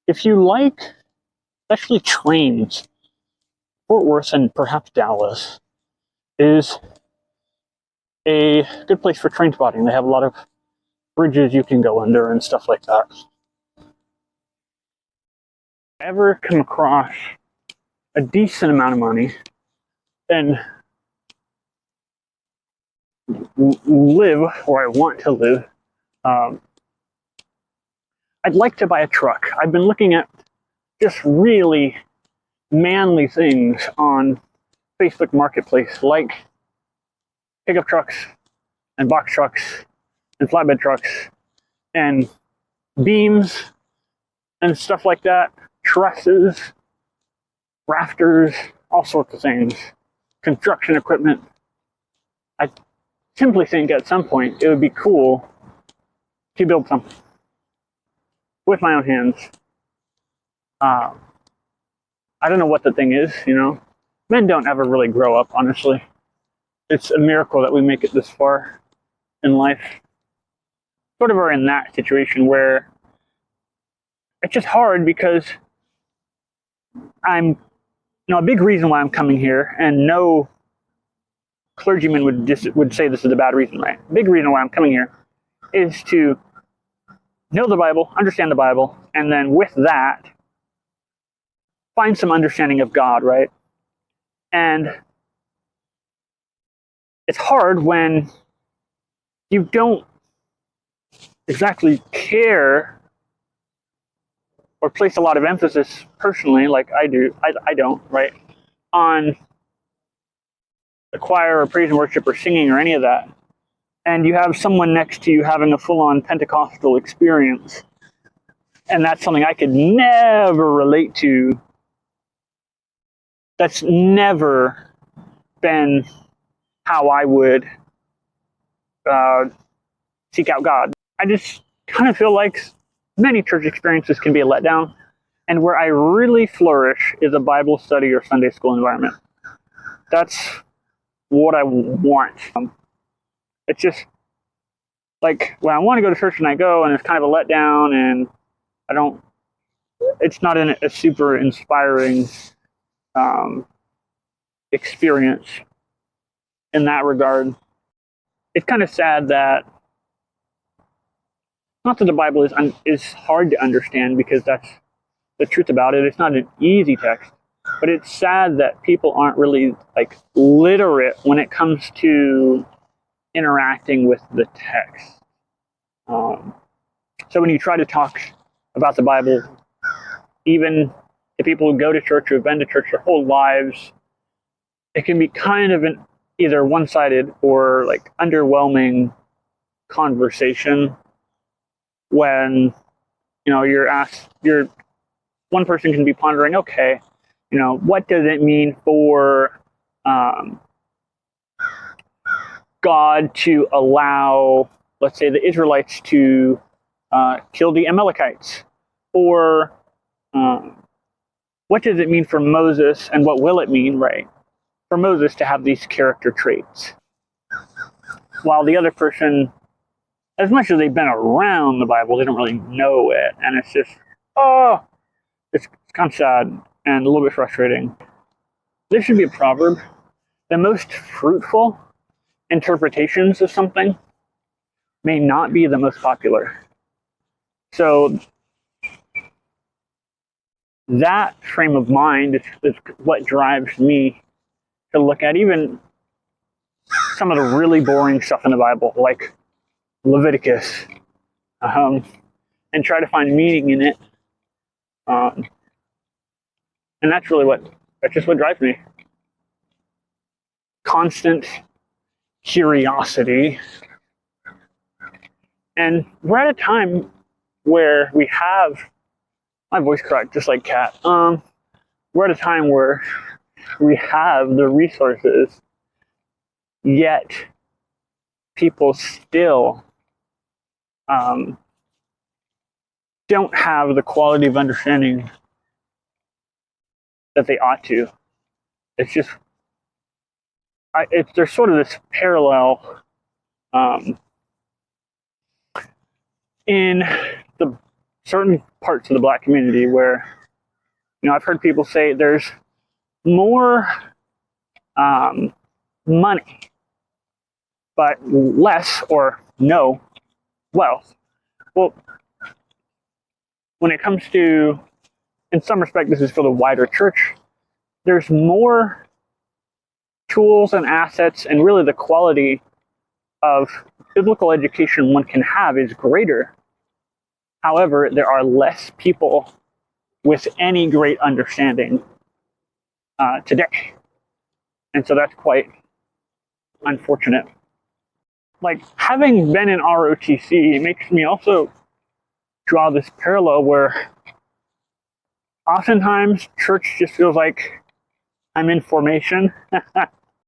if you like, especially trains, Fort Worth and perhaps Dallas is a good place for train spotting. They have a lot of bridges you can go under and stuff like that. Ever come across a decent amount of money and live where I want to live, I'd like to buy a truck. I've been looking at just really manly things on Facebook Marketplace, like pickup trucks and box trucks and flatbed trucks and beams and stuff like that, trusses, rafters, all sorts of things, construction equipment. I simply think at some point it would be cool to build something with my own hands. I don't know what the thing is, you know. Men don't ever really grow up, honestly. It's a miracle that we make it this far in life. Sort of are in that situation where it's just hard because I'm, a big reason why I'm coming here, and no clergyman would say this is a bad reason, right? Big reason why I'm coming here is to know the Bible, understand the Bible, and then with that, find some understanding of God, right? And it's hard when you don't exactly care or place a lot of emphasis personally, like I do, I don't, right, on the choir or praise and worship or singing or any of that, and you have someone next to you having a full-on Pentecostal experience, and that's something I could never relate to. That's never been how I would seek out God. I just kind of feel like many church experiences can be a letdown, and where I really flourish is a Bible study or Sunday school environment. That's what I want. It's just like when I want to go to church and I go, and it's kind of a letdown, and it's not a super inspiring experience in that regard. It's kind of sad that, not that the Bible is hard to understand, because that's the truth about it. It's not an easy text, but it's sad that people aren't really like literate when it comes to interacting with the text. So when you try to talk about the Bible, even to people who go to church, who have been to church their whole lives, it can be kind of an either one-sided or like underwhelming conversation when, one person can be pondering, okay, what does it mean for God to allow, let's say, the Israelites to kill the Amalekites? Or what does it mean for Moses, and what will it mean, right, for Moses to have these character traits? While the other person, as much as they've been around the Bible, they don't really know it. And it's just, it's kind of sad and a little bit frustrating. There should be a proverb: the most fruitful interpretations of something may not be the most popular. So that frame of mind is what drives me to look at even some of the really boring stuff in the Bible, like Leviticus, and try to find meaning in it. And that's just what drives me. Constant curiosity. And we're at a time where we have, my voice cracked just like Kat. We're at a time where we have the resources, yet people still don't have the quality of understanding that they ought to. It's just, there's sort of this parallel in the certain parts of the Black community where, I've heard people say there's more money, but less or no wealth. Well, when it comes to, in some respect, this is for the wider church, there's more tools and assets, and really the quality of biblical education one can have is greater. However, there are less people with any great understanding today. And so that's quite unfortunate. Like, having been in ROTC, it makes me also draw this parallel where oftentimes church just feels like I'm in formation.